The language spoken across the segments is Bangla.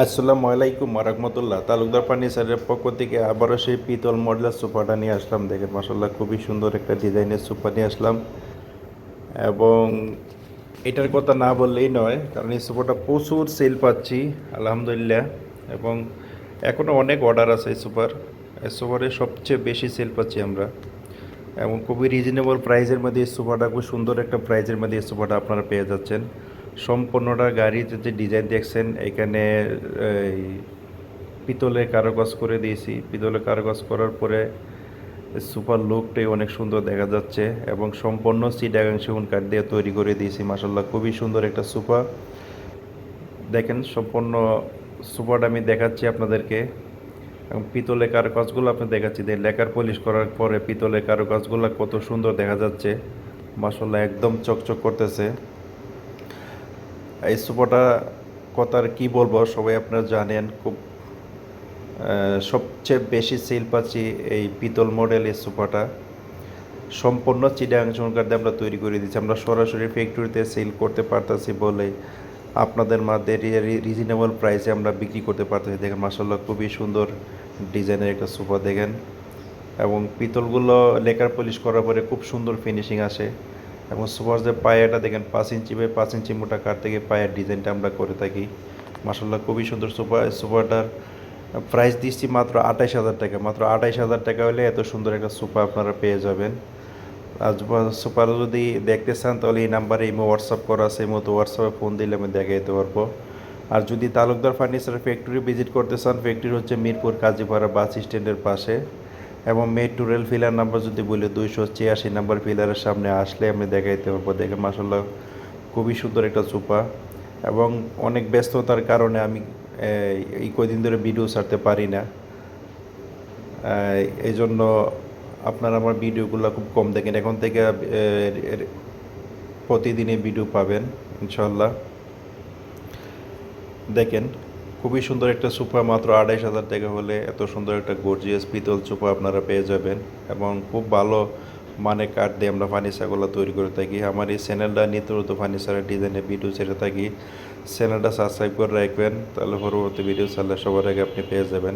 আসসালামু আলাইকুম ওয়া তালুকদার ফার্নিচারের পক্ষ থেকে আবারও সেই পিতল মডেলের সোফাটা নিয়ে আসলাম। দেখেন মাশাআল্লাহ খুবই সুন্দর একটা ডিজাইনের সোফা নিয়ে আসলাম। এবং এটার কথা না বললেই নয়, কারণ এই সোফাটা প্রচুর সেল পাচ্ছি আলহামদুলিল্লাহ। এবং এখনও অনেক অর্ডার আছে এই সোফারে সবচেয়ে বেশি সেল পাচ্ছি আমরা। এবং খুবই রিজনেবল প্রাইসের মধ্যে এই সোফাটা, খুব সুন্দর একটা প্রাইসের মধ্যে এই সোফাটা আপনারা পেয়ে যাচ্ছেন। সম্পূর্ণটা গাড়িতে যে ডিজাইন দেখছেন এখানে এই পিতলে কারুকাজ করে দিয়েছি। পিতলে কারুকাজ করার পরে সুপার লুকটাই অনেক সুন্দর দেখা যাচ্ছে। এবং সম্পূর্ণ চিটাগাং সেগুন কাঠ দিয়ে তৈরি করে দিয়েছি। মাসাল্লাহ খুবই সুন্দর একটা সোফা। দেখেন সম্পূর্ণ সোফাটা আমি দেখাচ্ছি আপনাদেরকে। এবং পিতলের কারুকাজগুলো আপনি দেখাচ্ছি, লেকার পলিশ করার পরে পিতলের কারুকাজগুলো কত সুন্দর দেখা যাচ্ছে। মাসাল্লাহ একদম চকচক করতেছে। এই সোফাটা কথার কি বলবো, সবাই আপনারা জানেন খুব সবচেয়ে বেশি সেল পাচ্ছি এই পিতল মডেলের সোফাটা। সম্পূর্ণ চিটাগাং সেগুন দিয়ে আমরা তৈরি করে দিচ্ছি। আমরা সরাসরি ফ্যাক্টরিতে সেল করতে পারতেছি বলে আপনাদের মধ্যে রিজনেবল প্রাইসে আমরা বিক্রি করতে পারতেছি। দেখেন মাসাল্লাহ খুবই সুন্দর ডিজাইনের একটা সোফা দেখেন। এবং পিতলগুলো লেকার পলিশ করার পরে খুব সুন্দর ফিনিশিং আসে। এবং সোফার যে পায়াটা দেখেন 5 ইঞ্চি বাই 5 ইঞ্চি মোটা কাঠ থেকে পায়ের ডিজাইনটা আমরা করে থাকি। মাসাল্লাহ খুবই সুন্দর সোফা। সোফাটার প্রাইস দিচ্ছি মাত্র 28,000 টাকা। মাত্র 28,000 টাকা হলে এত সুন্দর একটা সোফা আপনারা পেয়ে যাবেন। আর সোফা যদি দেখতে চান তাহলে এই নাম্বারে হোয়াটসঅ্যাপ করা আছে, এই মতো হোয়াটসঅ্যাপে ফোন দিলে আমি দেখে দিতে পারবো। আর যদি তালুকদার ফার্নিচার ফ্যাক্টরি ভিজিট করতে চান, ফ্যাক্টরি হচ্ছে মিরপুর কাজীপাড়া বাস স্ট্যান্ডের পাশে। এবং মেট্রো রেল ফিলার নাম্বার যদি বলি 286 নাম্বার ফিলারের সামনে আসলে আমি দেখাইতে পারবো। দেখেন মাসাল্লাহ খুবই সুন্দর একটা সোফা। এবং অনেক ব্যস্ততার কারণে আমি এই কদিন ধরে ভিডিও ছাড়তে পারি না। এই জন্য আপনারা আমার ভিডিওগুলো খুব কম দেখেন। এখন থেকে প্রতিদিনই ভিডিও পাবেন ইনশাল্লাহ। দেখেন খুবই সুন্দর একটা সোফা, মাত্র 28,000 টাকা হলে এত সুন্দর একটা গর্জিয়াস পিতল সোফা আপনারা পেয়ে যাবেন। এবং খুব ভালো মানে কাঠ দিয়ে আমরা ফার্নিচারগুলো তৈরি করে থাকি। আমার এই চ্যানেলটা নিত্য নতুন ফার্নিচারের ডিজাইনের ভিডিও ছেড়ে থাকি। চ্যানেলটা সাবস্ক্রাইব করে রাখবেন, তাহলে পরবর্তী ভিডিও ছাড়লে সবার আগে আপনি পেয়ে যাবেন।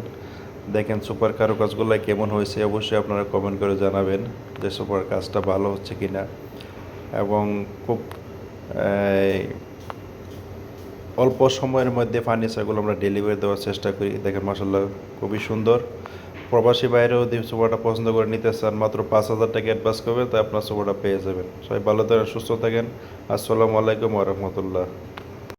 দেখেন সুপার কারুকাজগুলো কেমন হয়েছে অবশ্যই আপনারা কমেন্ট করে জানাবেন যে সুপার কাজটা ভালো হচ্ছে কি না। এবং খুব অল্প সময়ের মধ্যে ফার্নিচারগুলো আমরা ডেলিভারি দেওয়ার চেষ্টা করি। দেখেন মাসাল্লাহ খুবই সুন্দর। প্রবাসী বাইরেও যদি সোফাটা পছন্দ করে নিতে চান, মাত্র 5,000 টাকা অ্যাডভান্স করবেন, তাই আপনার সোফাটা পেয়ে যাবেন। সবাই ভালো থাকেন, সুস্থ থাকেন। আসসালামু আলাইকুম ওয়া রাহমাতুল্লাহ।